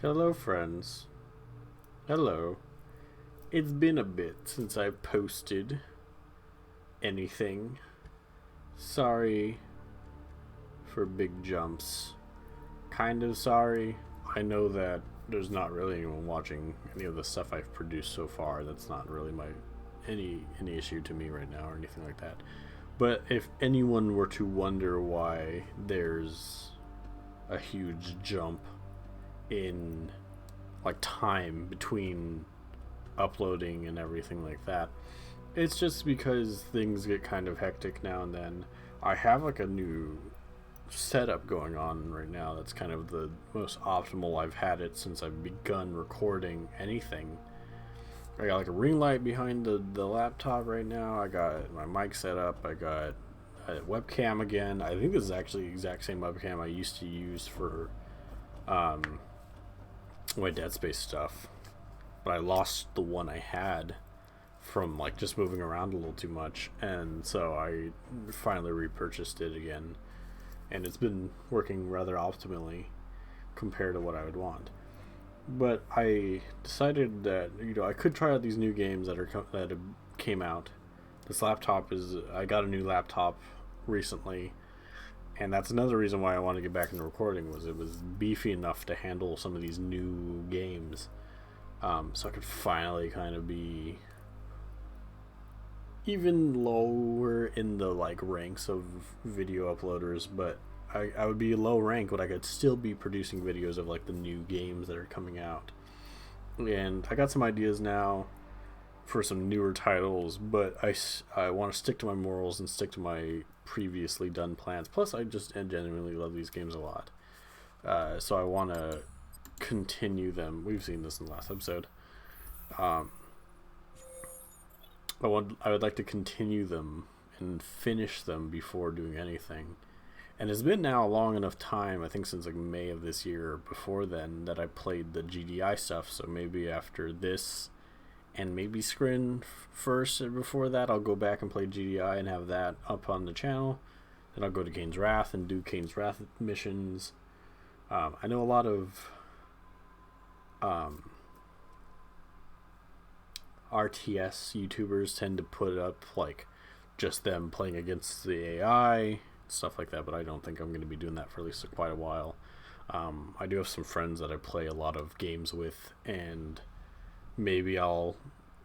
Hello, friends. Hello. It's been a bit since I posted anything. Sorry for big jumps. Kind of sorry. I know that there's not really anyone watching any of the stuff I've produced so far. That's not really any issue to me right now or anything like that. But if anyone were to wonder why there's a huge jump in like time between uploading and everything like that, it's just because things get kind of hectic now and then. I have like a new setup going on right now that's kind of the most optimal I've had it since I've begun recording anything. I got like a ring light behind the laptop right now. I got my mic set up. I got a webcam again. I think this is actually the exact same webcam I used to use for my Dead Space stuff, but I lost the one I had from like just moving around a little too much, and so I finally repurchased it again, and it's been working rather optimally compared to what I would want. But I decided that I could try out these new games that came out. This laptop I got a new laptop recently, and that's another reason why I want to get back into recording. It was beefy enough to handle some of these new games, so I could finally kind of be even lower in the like ranks of video uploaders, but I would be low rank, but I could still be producing videos of like the new games that are coming out. And I got some ideas now for some newer titles, but I want to stick to my morals and stick to my previously done plans. Plus, I just genuinely love these games a lot, so I want to continue them. We've seen this in the last episode. I would like to continue them and finish them before doing anything. And it's been now a long enough time, I think since like May of this year or before then, that I played the GDI stuff. So maybe after this and maybe Scrin first, and before that I'll go back and play GDI and have that up on the channel. Then I'll go to Kane's Wrath and do Kane's Wrath missions. I know a lot of RTS YouTubers tend to put up like just them playing against the AI, stuff like that, but I don't think I'm going to be doing that for at least quite a while. I do have some friends that I play a lot of games with, and maybe I'll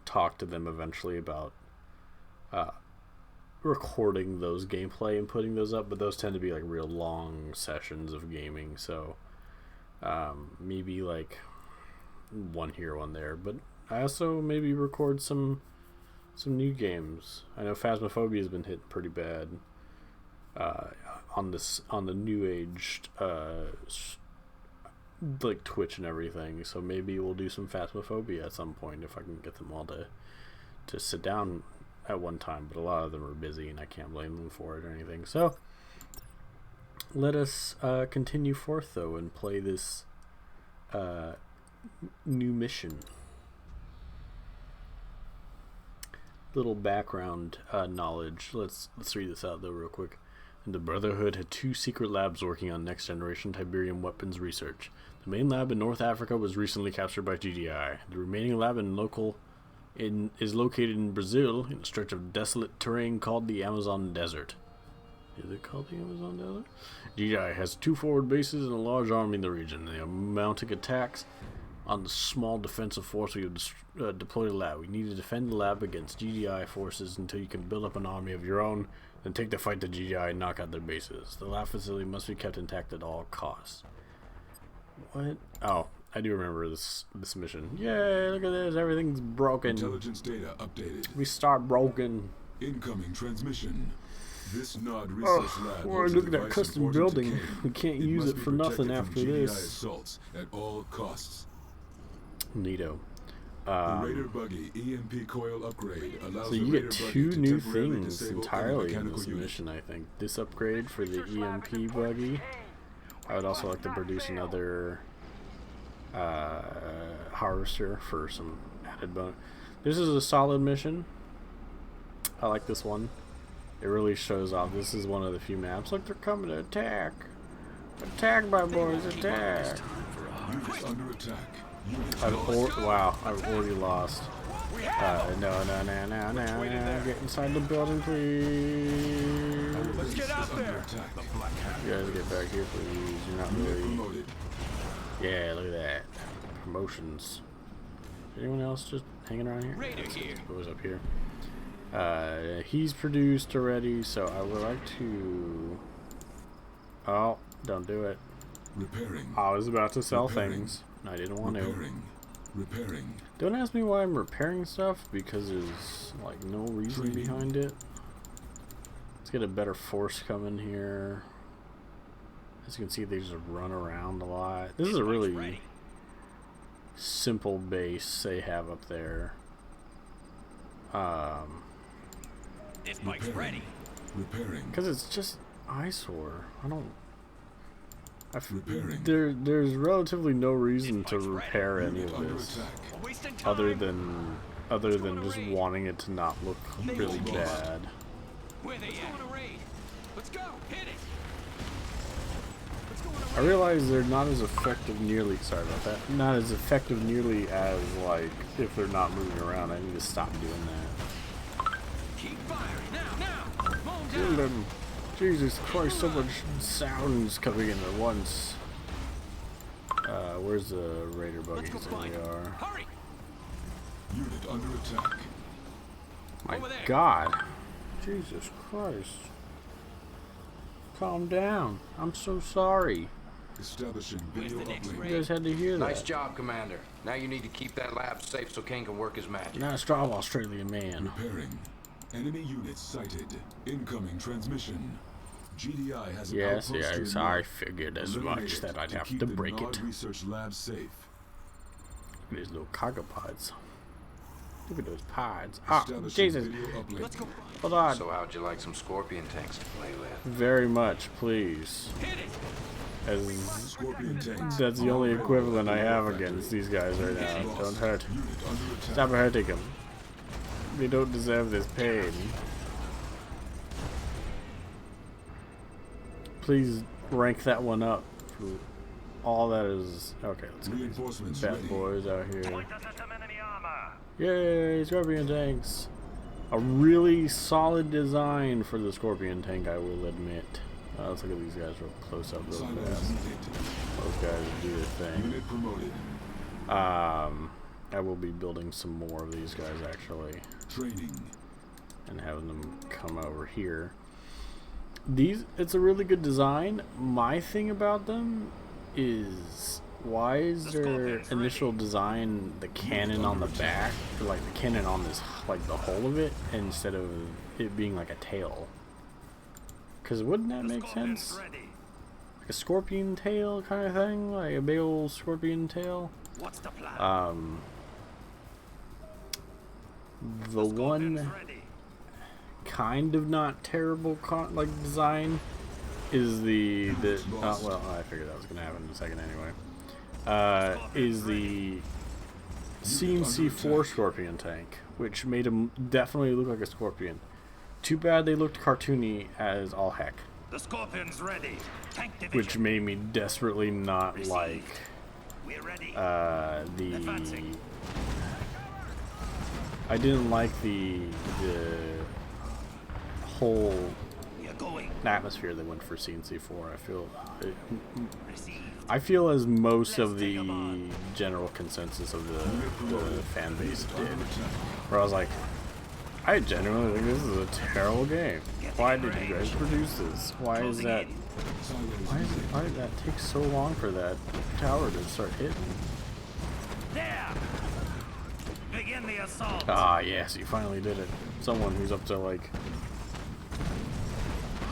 talk to them eventually about recording those gameplay and putting those up, but those tend to be like real long sessions of gaming, so maybe like one here, one there. But I also maybe record some new games. I know Phasmophobia has been hit pretty bad on the new aged like Twitch and everything, so maybe we'll do some Phasmophobia at some point if I can get them all to sit down at one time, but a lot of them are busy and I can't blame them for it or anything. So let us continue forth though and play this new mission. Little background knowledge. Let's read this out though real quick. The Brotherhood had 2 secret labs working on next-generation Tiberium weapons research. The main lab in North Africa was recently captured by GDI. The remaining lab is located in Brazil, in a stretch of desolate terrain called the Amazon Desert. Is it called the Amazon Desert? GDI has 2 forward bases and a large army in the region. They are mounting attacks on the small defensive force we have deployed a lab. We need to defend the lab against GDI forces until you can build up an army of your own, then take the fight to GDI and knock out their bases. The lab facility must be kept intact at all costs. What? Oh, I do remember this mission. Yay, look at this. Everything's broken. Intelligence data updated. We start broken. Incoming transmission. This Nod research lab. We're looking at custom building. We can't use it for nothing after this. Assaults at all costs. Neato. The Raider buggy EMP coil upgrade allows so you get 2 new things entirely in this mission, I think. This upgrade for the EMP buggy. I would also like to produce another harvester for some added bonus. This is a solid mission. I like this one. It really shows off. This is one of the few maps. Look, they're coming to attack. Attack, my boys, attack. Unit under attack. Unit Wow, I've already lost. No. Get inside the building, please. Let's get out there. You guys get back here, please. You're not really... Yeah, look at that. Promotions. Anyone else just hanging around here? Raider here. Who's up here? He's produced already, so I would like to... Oh, don't do it. Repairing. I was about to sell things. I didn't want to. Repairing. Don't ask me why I'm repairing stuff, because there's like no reason behind it. Let's get a better force coming here. As you can see, they just run around a lot. This is a really simple base they have up there. This bike's ready. Repairing. Because it's just eyesore. I don't... Repairing. There's relatively no reason to repair any of this, other than just wanting it to not look really bad. Where they at? Let's go. Hit it. I realize they're not as effective nearly. Sorry about that. Not as effective nearly as like if they're not moving around. I need to stop doing that. Keep firing now. Kill them. Jesus Christ, so much sounds coming in at once. Where's the raider buggies? There they are. Hurry. Unit under attack. My God. Jesus Christ. Calm down. I'm so sorry. Establishing video uplink. You guys had to hear that. Nice job, Commander. Now you need to keep that lab safe so Kane can work his magic. Not a strong Australian man. Repairing. Enemy units sighted. Incoming transmission. GDI has Yes, an outpost yes, to I figured as much that I'd have to break it. Research lab safe. There's no cargo pods. Look at those pods. Ah, Jesus. Let's go. Hold on. So how'd you like some scorpion tanks to play with? Very much, please. Hit it. As Scorpion tanks. that's the only equivalent I have against these guys right now. Don't hurt. Unit under attack. Stop hurting them. They don't deserve this pain. Please rank that one up for all that is. Okay, let's get these Reinforcements bad ready. boys out here. Yay, Scorpion tanks! A really solid design for the Scorpion tank, I will admit. Let's look at these guys real close up, real Silos fast. detected. Those guys do their thing. Unit promoted. I will be building some more of these guys actually, Training. and having them come over here. It's a really good design. My thing about them is, why is their initial design the cannon on the back, or like the cannon on this, like the whole of it, instead of it being like a tail? Because wouldn't that make sense? Like a scorpion tail kind of thing, like a big old scorpion tail. What's the plan? The one kind of not terrible like design is the well, I figured that was gonna happen in a second anyway. Is the CNC4 Scorpion tank, which made him definitely look like a scorpion. Too bad they looked cartoony as all heck, The Scorpion's ready. Tank division. which made me desperately not like We're ready. the. Advancing. I didn't like the whole We are going. atmosphere they went for CNC4. Received. I feel as most of the general consensus of the fan base did, where I was like, I genuinely think this is a terrible game. Why did you guys produce this? Why is that? Why did that take so long for that tower to start hitting? There. Begin the assault. Ah, yes, you finally did it. Someone who's up to like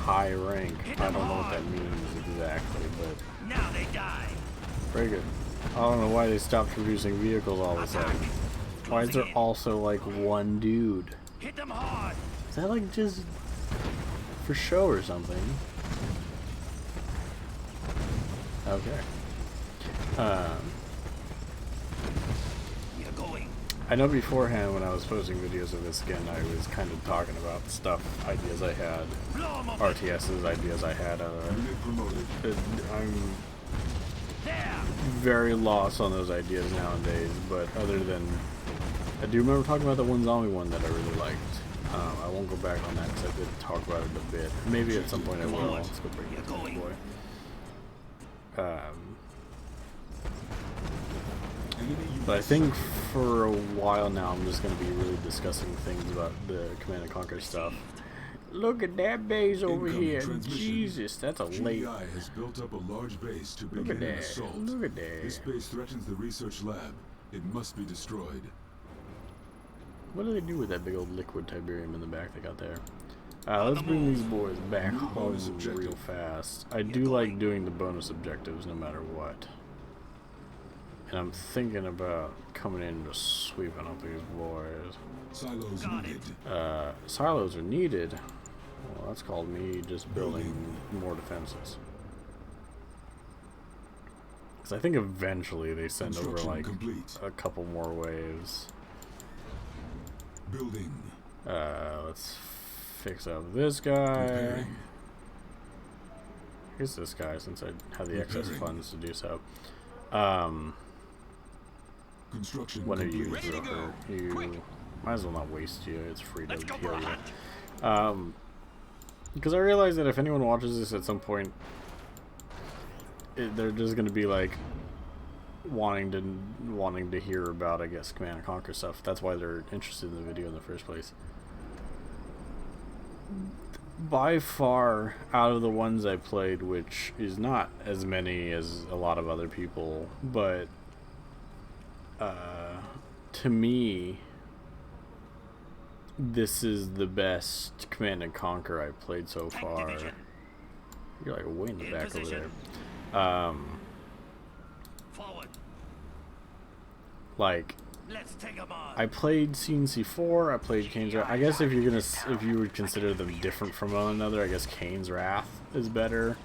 high rank. I don't know what that means exactly, but Now they die. very good. I don't know why they stopped producing vehicles all of a sudden. Why is there also like one dude? Hit them hard. Is that like just for show or something? Okay. We are going. I know beforehand when I was posting videos of this again, I was kind of talking about stuff, ideas I had, Blow 'em up. RTS's ideas I had. Unit promoted. I'm There. very lost on those ideas nowadays, but other than... I do remember talking about the one zombie one that I really liked. I won't go back on that because I did talk about it a bit. Maybe at some point I will. Let's go bring this boy. But I think for a while now I'm just going to be really discussing things about the Command & Conquer stuff. Look at that base over here. Jesus, that's a late. GDI has built up a large base to Look begin at an that. assault. Look at that. This base threatens the research lab. It must be destroyed. What do they do with that big old liquid Tiberium in the back they got there? Let's bring these boys back home real fast. I do like doing the bonus objectives no matter what. And I'm thinking about coming in and just sweeping up these boys. Silos needed. Silos are needed. Well, that's called me just building more defenses. Because I think eventually they send over like a couple more waves. Building. Let's fix up this guy. Repairing. Here's this guy since I have the excess funds to do so. Construction What are you, complete. Joker? You might as well not waste you. It's free to heal you. Because I realize that if anyone watches this at some point, they're just gonna be like wanting to hear about, I guess, Command & Conquer stuff. That's why they're interested in the video in the first place. By far, out of the ones I played, which is not as many as a lot of other people, but to me, this is the best Command & Conquer I've played so far. You're like way in the back over there. Forward. Like, Let's take 'em on. I played CNC4, I played Kane's Wrath. I guess if you would consider them different from one another, I guess Kane's Wrath is better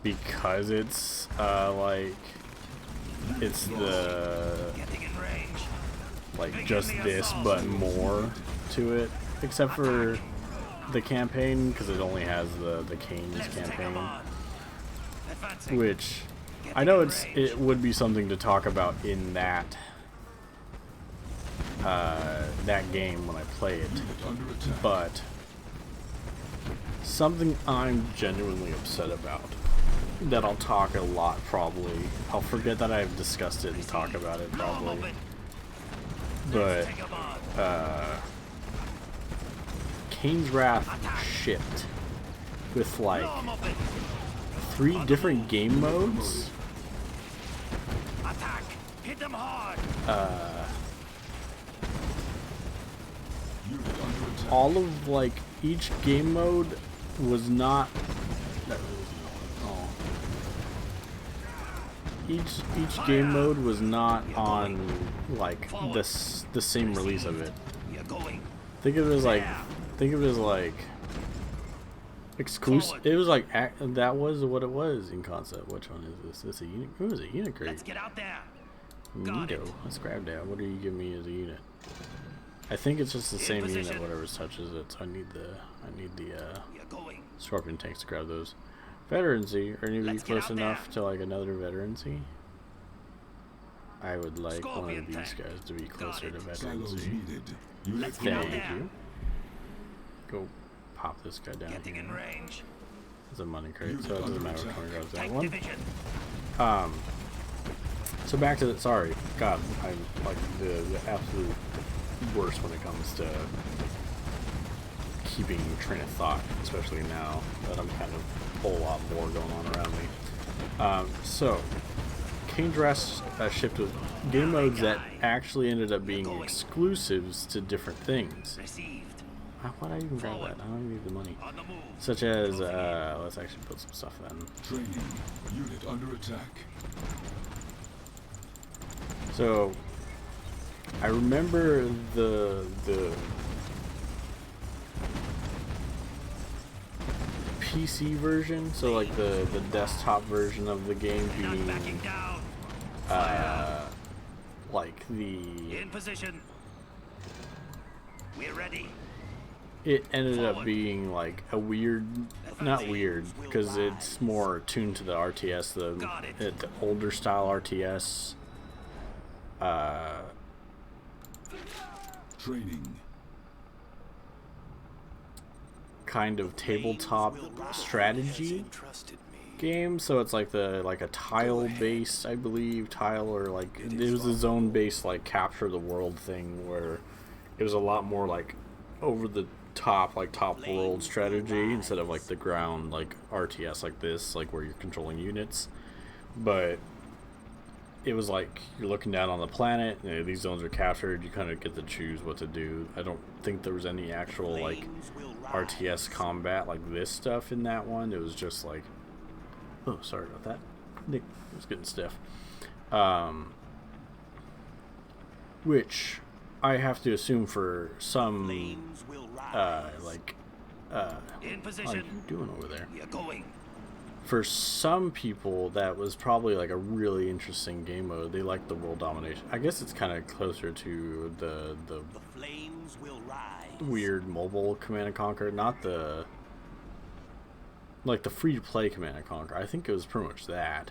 because it's it's the Getting in range. like just this but more to it, except for the campaign because it only has the Kane's Let's take 'em campaign, on. Advancing. which I know it would be something to talk about in that game when I play it, but something I'm genuinely upset about that I'll talk a lot probably. I'll forget that I've discussed it and talk about it probably, but Take 'em on. Kane's Wrath shipped with like Blow 'em open. 3 different game modes. Attack. Hit them hard. Unit under attack. All of like each game mode was not. Each game mode was not on like the same release of it. You're going. Think of it as like exclusive. It was like that was what it was in concept. Which one is this? This a unit? Who is a unit crate? Let's get out there. Got it. Neato. Let's grab that. What are you giving me as a unit? I think it's just the same unit, position. whatever touches it. So I need the You're going. Scorpion tanks to grab those. Veterancy. Are any of you Let's get close out enough there. to like another veterancy? I would like one Scorpion of these tank. guys to be closer to Silos veterancy. needed. Unit Let's get out Thank there. you. Go pop this guy down Getting in here. range. It's a money crate, so it doesn't matter which one grabs that Tank one. division. So back to the, sorry, God, I'm like the absolute worst when it comes to keeping train of thought, especially now that I'm kind of a whole lot more going on around me. So, Kane's Wrath shipped with game modes that actually ended up being exclusives to different things. Received. Why'd I even grab that? I don't need the money. On the move. Such as, let's actually put some stuff then. Training. Unit under attack. So, I remember the PC version, so like the desktop version of the game Not backing being down. like the In position. We're ready. it ended up being like a weird not weird, because it's more tuned to the RTS, the older style RTS. Training. Kind of tabletop strategy game, so it's like a tile based, I believe, or like it was a zone based like capture the world thing, where it was a lot more like over the top, like top world strategy instead of like the ground like RTS like this, like where you're controlling units. But it was like you're looking down on the planet, you know, these zones are captured, you kind of get to choose what to do. I don't think there was any actual like RTS combat like this stuff in that one. It was just like, oh, sorry about that, Nick was getting stiff. Which I have to assume for some In what are position. you doing over there? We are going. For some people, that was probably like a really interesting game mode. They like the world domination. I guess it's kind of closer to the Flames will rise. weird mobile Command and Conquer, not the like the free to play Command and Conquer. I think it was pretty much that,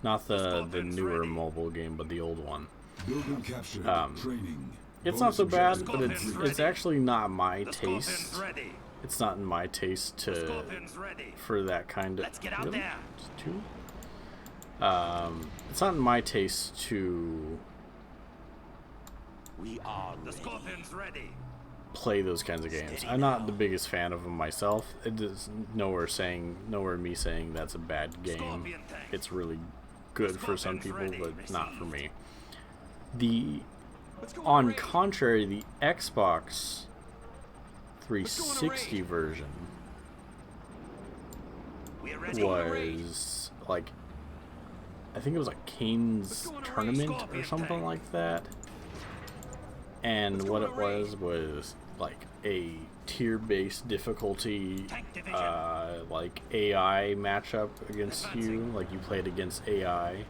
not the newer mobile game, but the old one. Building captured. Training. It's not so bad, but Scorpion's it's ready. actually not my The taste. Scorpion's ready. It's not in my taste The to Scorpion's ready. for that kind of. Let's get out Really? there. Just two? It's not in my taste to We are the Scorpion's ready. play those kinds of games. I'm not the biggest fan of them myself. It is nowhere me saying that's a bad game. Scorpion tank. It's really good for some people, Scorpion's ready. but not for me. Let's go On raid. contrary, the Xbox 360 raid. version We are ready. Let's go raid. was like, I think it was like Kane's go on a raid, Tournament or Scorpion something tank. like that. And Let's go what on it a raid. was like a tier-based difficulty, Tank division. like AI matchup against you. Advancing. Like you played against AI,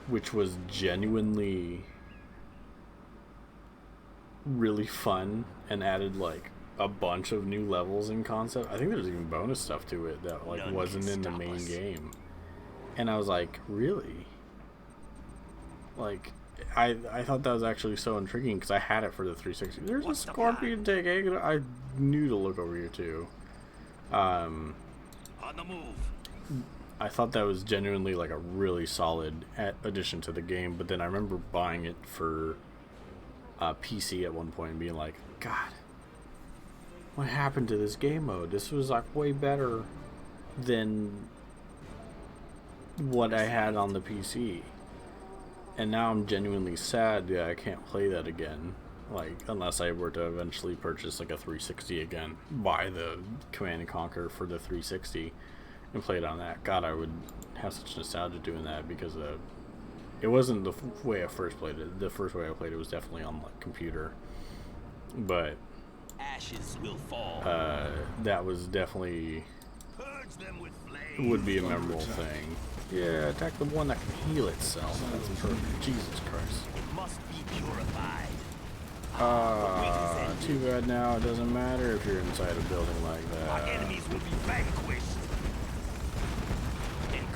which was genuinely really fun and added like a bunch of new levels in concept. I think there's even bonus stuff to it that like None wasn't can in the stop main us. game. And I was like, really? Like, I thought that was actually so intriguing because I had it for the 360. There's What's a the Scorpion tank. I knew to look over here too. On the move. I thought that was genuinely like a really solid addition to the game. But then I remember buying it for PC at one point and being like, God, what happened to this game mode? This was like way better than what I had on the PC. And now I'm genuinely sad that I can't play that again. Like, unless I were to eventually purchase like a 360 again, buy the Command and Conquer for the 360 and play it on that. God, I would have such nostalgia doing that because it wasn't the way I first played it. The first way I played it was definitely on like computer, but Ashes will fall. that was definitely Purge them with flame. would be a memorable thing. Yeah, attack the one that can heal itself. That's perfect. Jesus Christ. It must be purified. Too bad now it doesn't matter if you're inside a building like Our that. enemies will be vanquished.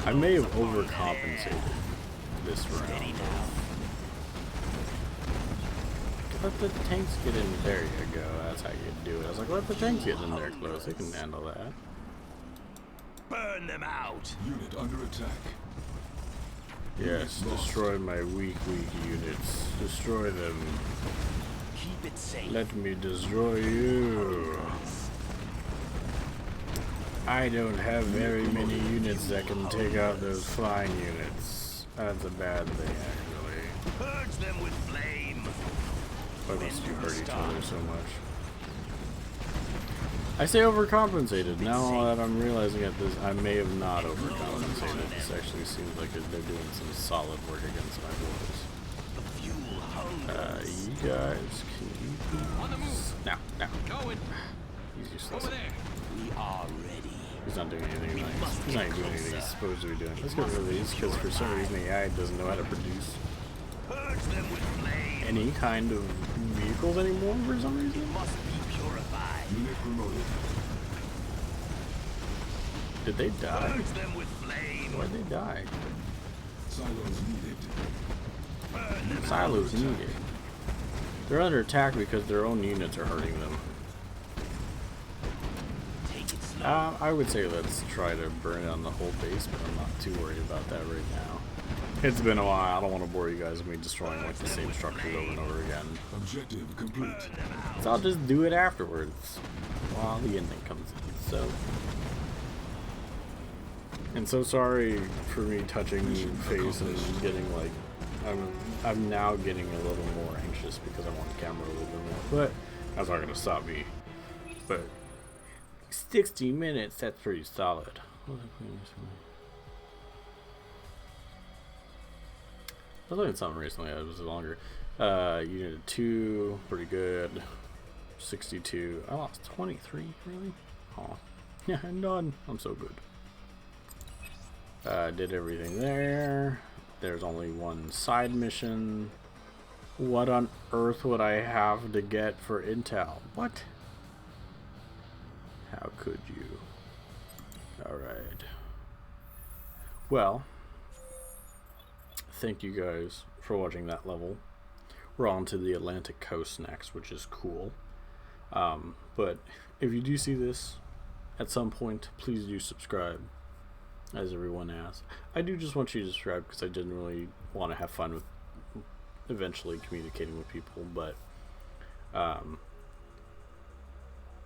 I may have Enclose upon that overcompensated air. this Steady round. now. Let the tanks get in. There you go. That's how you do it. I was like, let the tanks get in there close. They can handle that. Burn them out. Unit under attack. Yes, destroy my weak units. Destroy them. Keep it safe. Let me destroy you. I don't have very many units that can take out those flying units. That's a bad thing, actually. Purge them with flame. Why must you hurt each other so much? I say overcompensated. Now that I'm realizing it, I may have not overcompensated. This actually seems like they're doing some solid work against my boys. The fuel hunger. You guys, can you On the move. Now. Going. He's useless. Over there. We are ready. He's not doing anything nice. He's not even doing anything he's supposed to be doing. Let's get rid of these, because for some reason the AI doesn't know how to produce Purge them with flame. any kind of vehicles anymore for some reason. Must be purified. Unit promoted. Did they die? Purge them with flame. Why'd they die? Silos needed. Burn them. Silos needed. They're under attack because their own units are hurting them. Take it slow. I would say let's try to burn down the whole base, but I'm not too worried about that right now. It's been a while. I don't want to bore you guys with me destroying like the same structures over and over again. Objective complete. So I'll just do it afterwards while the ending comes in. So, and so sorry for me touching your face and getting like, I'm now getting a little more anxious because I want the camera a little bit more. But that's not gonna stop me. But 60 minutes, that's pretty solid. I was looking at something recently that was longer. Unit 2, pretty good. 62. I lost 23, really? Oh. Yeah, I'm done. I'm so good. Did everything there. There's only one side mission. What on earth would I have to get for intel? What? How could you? Alright. Well, thank you guys for watching that level. We're on to the Atlantic coast next, which is cool. But if you do see this at some point, please do subscribe, as everyone asks. I do just want you to subscribe because I didn't really want to have fun with eventually communicating with people, but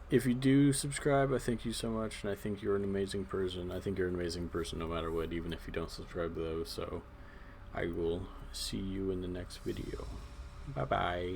if you do subscribe, I thank you so much, and I think you're an amazing person. I think you're an amazing person no matter what, even if you don't subscribe though. So I will see you in the next video. Bye bye.